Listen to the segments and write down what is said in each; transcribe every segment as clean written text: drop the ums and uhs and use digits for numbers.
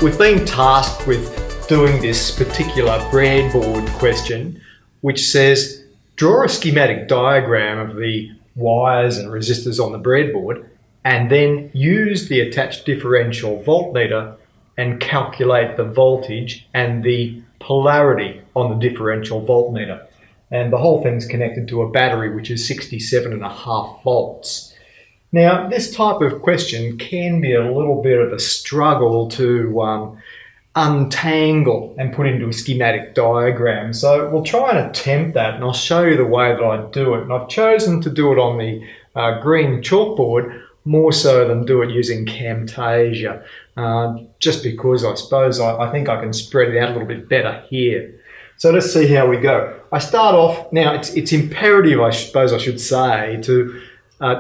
We've been tasked with doing this particular breadboard question, which says, draw a schematic diagram of the wires and resistors on the breadboard, and then use the attached differential voltmeter and calculate the voltage and the polarity on the differential voltmeter. And the whole thing's connected to a battery which is 67.5 volts. Now, this type of question can be a little bit of a struggle to untangle and put into a schematic diagram. So we'll try and attempt that, and I'll show you the way that I do it. And I've chosen to do it on the green chalkboard more so than do it using Camtasia, just because I suppose I think I can spread it out a little bit better here. So let's see how we go. I start off, now it's imperative, I suppose I should say, to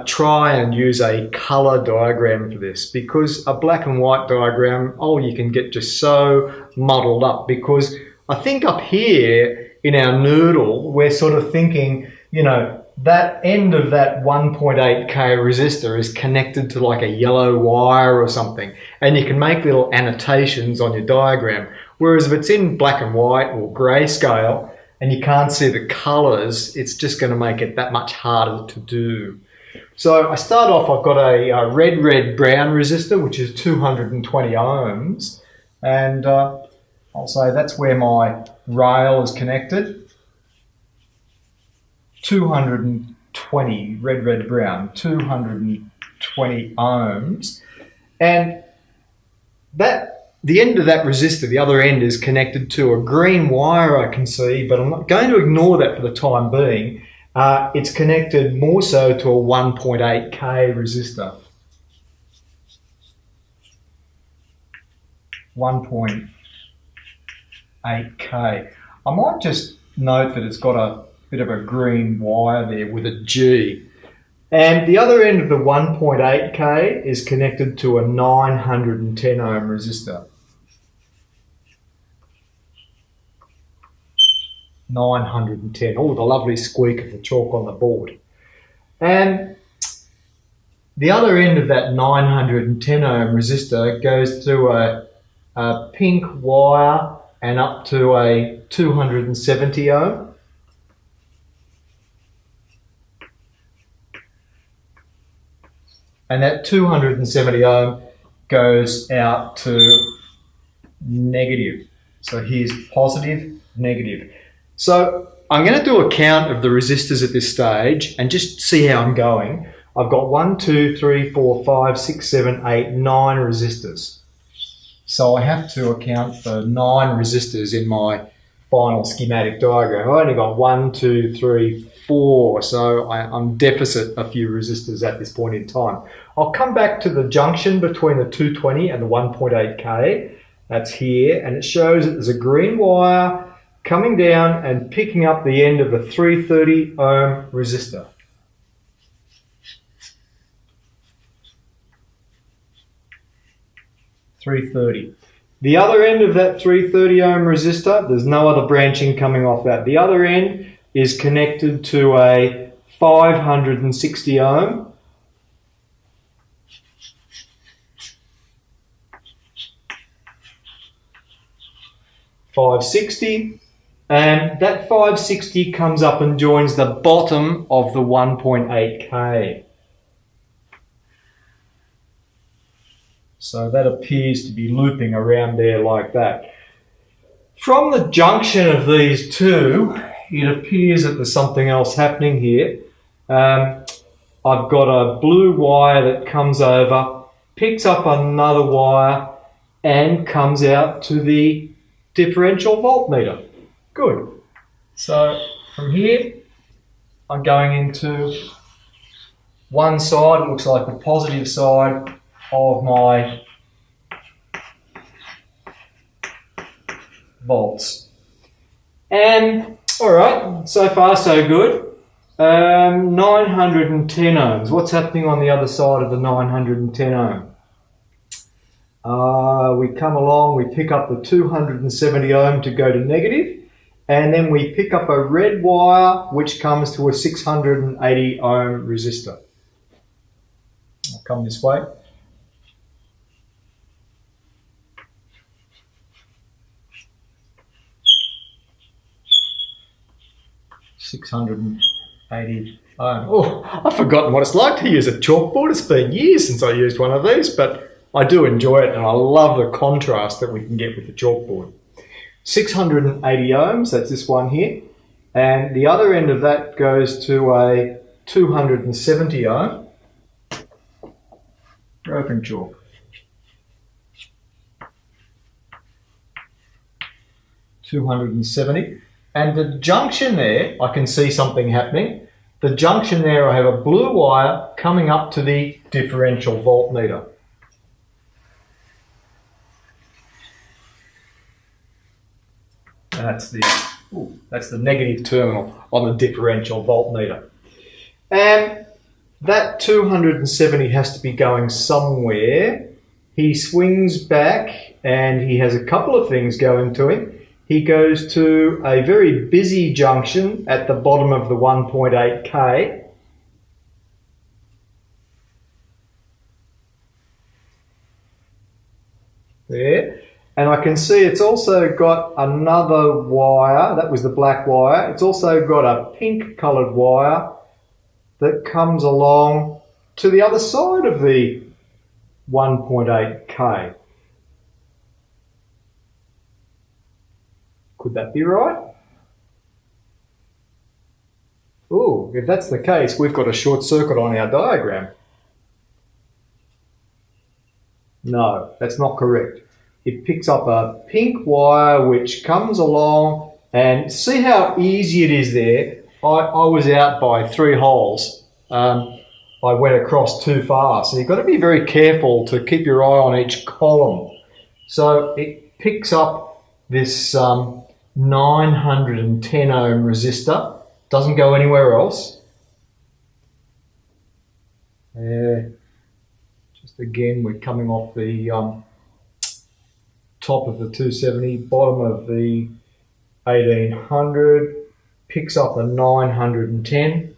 try and use a colour diagram for this, because a black and white diagram, you can get just so muddled up, because I think up here in our noodle, we're sort of thinking, that end of that 1.8k resistor is connected to like a yellow wire or something, and you can make little annotations on your diagram. Whereas if it's in black and white or grayscale and you can't see the colours, it's just going to make it that much harder to do. So I start off, I've got a red-brown resistor, which is 220 ohms, and I'll say that's where my rail is connected. 220, red-brown, 220 ohms, and the end of that resistor, the other end, is connected to a green wire I can see, but I'm not going to ignore that for the time being. It's connected more so to a 1.8k resistor. 1.8k. I might just note that it's got a bit of a green wire there with a G. And the other end of the 1.8k is connected to a 910 ohm resistor. 910, the lovely squeak of the chalk on the board. And the other end of that 910 ohm resistor goes through a pink wire and up to a 270 ohm. And that 270 ohm goes out to negative. So here's positive, negative. So I'm going to do a count of the resistors at this stage and just see how I'm going. I've got 1, 2, 3, 4, 5, 6, 7, 8, 9 resistors. So I have to account for 9 resistors in my final schematic diagram. I've only got 1, 2, 3, 4, so I'm deficit a few resistors at this point in time. I'll come back to the junction between the 220 and the 1.8k. That's here, and it shows that there's a green wire coming down and picking up the end of the 330 ohm resistor. The other end of that 330 ohm resistor, there's no other branching coming off that. The other end is connected to a 560 ohm. .560, and that 560 comes up and joins the bottom of the 1.8k. So that appears to be looping around there like that. From the junction of these two, it appears that there's something else happening here. I've got a blue wire that comes over, picks up another wire, and comes out to the differential voltmeter. Good. So from here, I'm going into one side, it looks like the positive side of my volts. And all right, so far so good. 910 ohms. What's happening on the other side of the 910 ohm? We come along, we pick up the 270 ohm to go to negative, and then we pick up a red wire which comes to a 680 ohm resistor. I'll come this way. 680. Oh, I've forgotten what it's like to use a chalkboard. It's been years since I used one of these, but I do enjoy it, and I love the contrast that we can get with the chalkboard. 680 ohms, that's this one here, and the other end of that goes to a 270 ohm broken chalk. (270), and the junction there, I can see something happening. The junction there, I have a blue wire coming up to the differential voltmeter. And that's the negative terminal on the differential voltmeter. And that 270 has to be going somewhere. He swings back and he has a couple of things going to him. He goes to a very busy junction at the bottom of the 1.8K. There. And I can see it's also got another wire, that was the black wire. It's also got a pink coloured wire that comes along to the other side of the 1.8K. Could that be right? Oh, if that's the case, we've got a short circuit on our diagram. No, that's not correct. It picks up a pink wire which comes along, and see how easy it is there. I was out by 3 holes. I went across too far, so you've got to be very careful to keep your eye on each column. So it picks up this 910 ohm resistor, doesn't go anywhere else. Just again, we're coming off the top of the 270, bottom of the 1800, picks up a 910.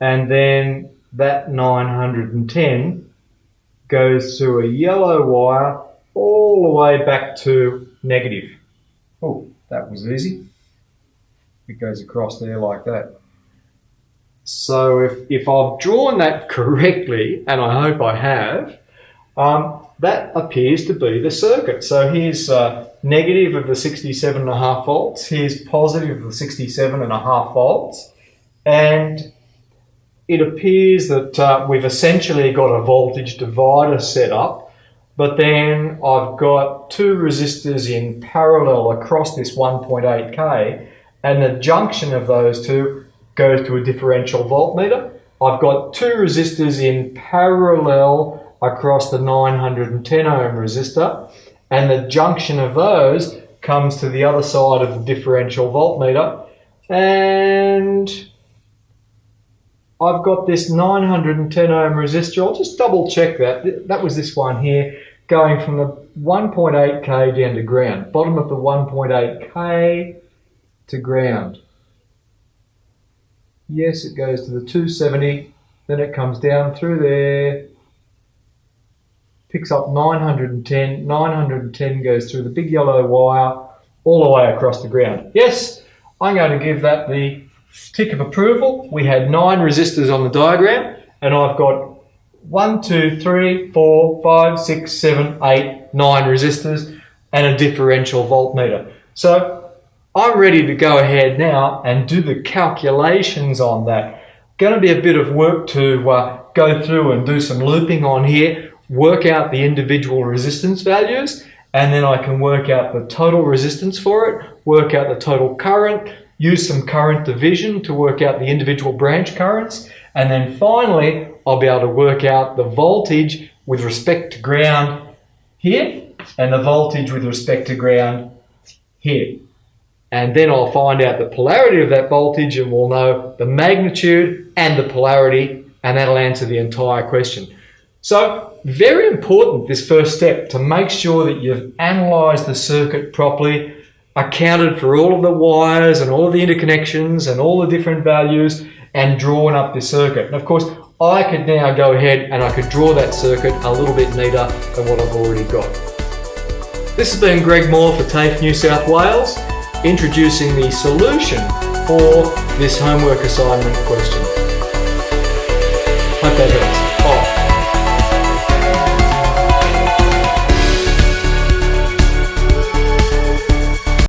And then that 910 goes through a yellow wire all the way back to negative. Oh, that was easy. It goes across there like that. So if I've drawn that correctly, and I hope I have, that appears to be the circuit. So here's negative of the 67.5 volts, here's positive of the 67.5 volts, and it appears that we've essentially got a voltage divider set up, but then I've got 2 resistors in parallel across this 1.8K, and the junction of those two goes to a differential voltmeter. I've got 2 resistors in parallel across the 910 ohm resistor, and the junction of those comes to the other side of the differential voltmeter, and I've got this 910 ohm resistor. I'll just double check that. That was this one here, going from the 1.8K down to ground, bottom of the 1.8K to ground. Yes, it goes to the 270, then it comes down through there, picks up 910, 910 goes through the big yellow wire all the way across the ground. Yes, I'm going to give that the tick of approval. We had 9 resistors on the diagram, and I've got 1, 2, 3, 4, 5, 6, 7, 8, 9 resistors and a differential voltmeter. So I'm ready to go ahead now and do the calculations on that. Going to be a bit of work to go through and do some looping on here, work out the individual resistance values, and then I can work out the total resistance for it, work out the total current, use some current division to work out the individual branch currents, and then finally I'll be able to work out the voltage with respect to ground here and the voltage with respect to ground here. And then I'll find out the polarity of that voltage, and we'll know the magnitude and the polarity, and that'll answer the entire question. So very important, this first step, to make sure that you've analysed the circuit properly, accounted for all of the wires and all of the interconnections and all the different values, and drawn up the circuit. And of course, I could now go ahead and I could draw that circuit a little bit neater than what I've already got. This has been Greg Moore for TAFE New South Wales, introducing the solution for this homework assignment question. Hope that helps.